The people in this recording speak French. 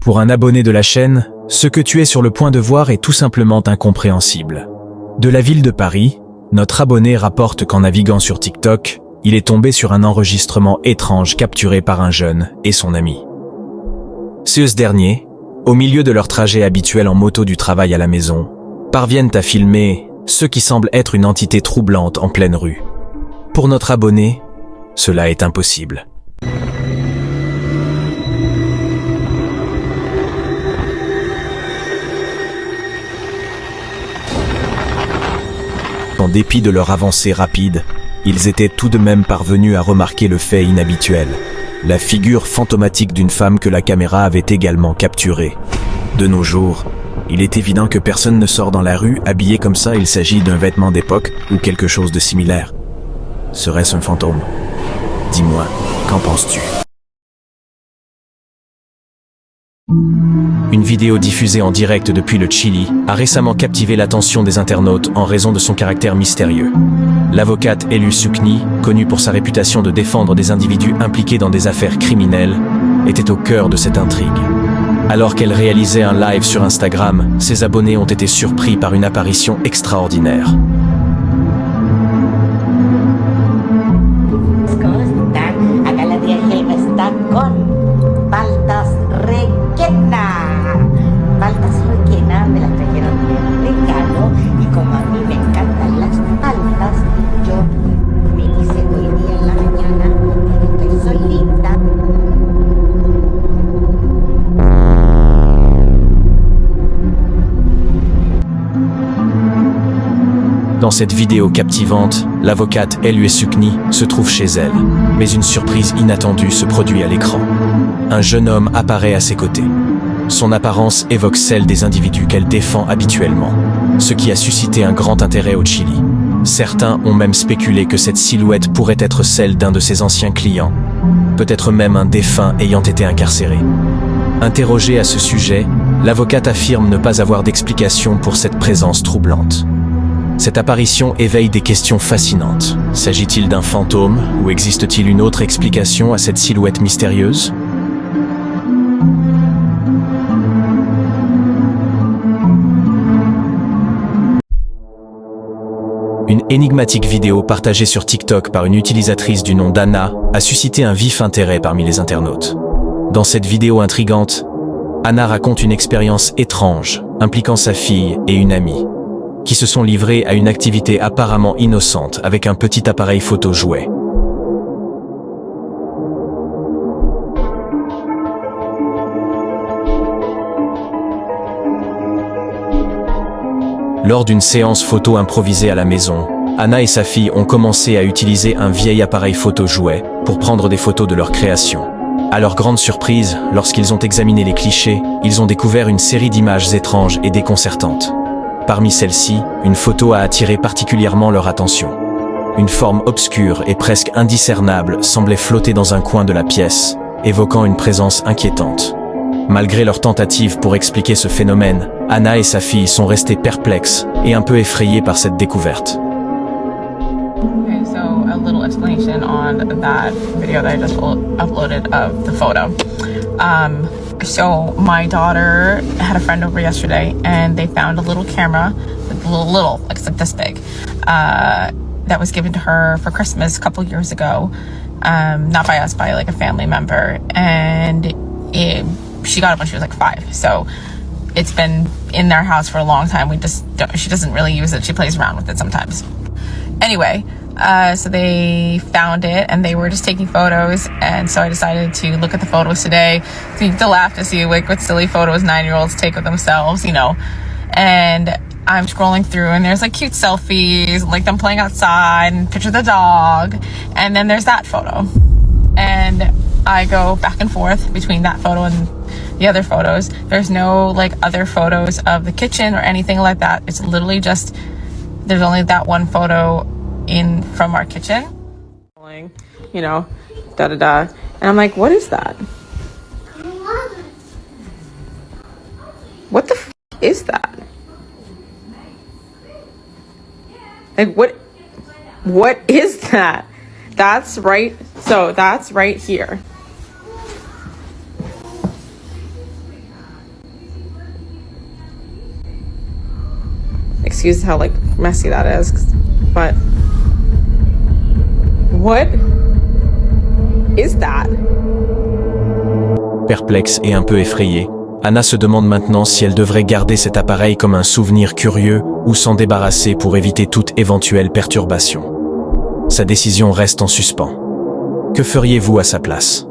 Pour un abonné de la chaîne, ce que tu es sur le point de voir est tout simplement incompréhensible. De la ville de Paris, notre abonné rapporte qu'en naviguant sur TikTok, il est tombé sur un enregistrement étrange capturé par un jeune et son ami. Ce dernier, au milieu de leur trajet habituel en moto du travail à la maison, parviennent à filmer ce qui semble être une entité troublante en pleine rue. Pour notre abonné, cela est impossible. En dépit de leur avancée rapide, ils étaient tout de même parvenus à remarquer le fait inhabituel, la figure fantomatique d'une femme que la caméra avait également capturée. De nos jours, il est évident que personne ne sort dans la rue habillé comme ça, il s'agit d'un vêtement d'époque ou quelque chose de similaire. Serait-ce un fantôme? Dis-moi, qu'en penses-tu? Une vidéo diffusée en direct depuis le Chili a récemment captivé l'attention des internautes en raison de son caractère mystérieux. L'avocate Elu Sukni, connue pour sa réputation de défendre des individus impliqués dans des affaires criminelles, était au cœur de cette intrigue. Alors qu'elle réalisait un live sur Instagram, ses abonnés ont été surpris par une apparition extraordinaire. Dans cette vidéo captivante, l'avocate Elu Sukni se trouve chez elle, mais une surprise inattendue se produit à l'écran. Un jeune homme apparaît à ses côtés. Son apparence évoque celle des individus qu'elle défend habituellement, ce qui a suscité un grand intérêt au Chili. Certains ont même spéculé que cette silhouette pourrait être celle d'un de ses anciens clients, peut-être même un défunt ayant été incarcéré. Interrogée à ce sujet, l'avocate affirme ne pas avoir d'explication pour cette présence troublante. Cette apparition éveille des questions fascinantes. S'agit-il d'un fantôme ou existe-t-il une autre explication à cette silhouette mystérieuse? Une énigmatique vidéo partagée sur TikTok par une utilisatrice du nom d'Anna a suscité un vif intérêt parmi les internautes. Dans cette vidéo intrigante, Anna raconte une expérience étrange impliquant sa fille et une amie, qui se sont livrés à une activité apparemment innocente avec un petit appareil photo jouet. Lors d'une séance photo improvisée à la maison, Anna et sa fille ont commencé à utiliser un vieil appareil photo jouet pour prendre des photos de leur création. À leur grande surprise, lorsqu'ils ont examiné les clichés, ils ont découvert une série d'images étranges et déconcertantes. Parmi celles-ci, une photo a attiré particulièrement leur attention. Une forme obscure et presque indiscernable semblait flotter dans un coin de la pièce, évoquant une présence inquiétante. Malgré leur tentative pour expliquer ce phénomène, Anna et sa fille sont restées perplexes et un peu effrayées par cette découverte. Okay, so a little explanation on that video that I just uploaded of the photo. So my daughter had a friend over yesterday and they found a little camera, little like it's like this big, that was given to her for Christmas a couple years ago. Not by us, by like a family member. And she got it when she was like 5. So it's been in their house for a long time. She doesn't really use it. She plays around with it sometimes. Anyway, so they found it and they were just taking photos, and so I decided to look at the photos today. So you have to laugh to see like what silly photos 9-year-olds take of themselves, you know. And I'm scrolling through and there's like cute selfies, like them playing outside and picture the dog, and then there's that photo. And I go back and forth between that photo and the other photos. There's no like other photos of the kitchen or anything like that. It's literally just, there's only that one photo in from our kitchen, you know, and I'm like, what is that? What the is that? Like, what is that? That's right. So that's right here. excuse how like messy that is, but what is that? Perplexe et un peu effrayée, Anna se demande maintenant si elle devrait garder cet appareil comme un souvenir curieux ou s'en débarrasser pour éviter toute éventuelle perturbation. Sa décision reste en suspens. Que feriez-vous à sa place ?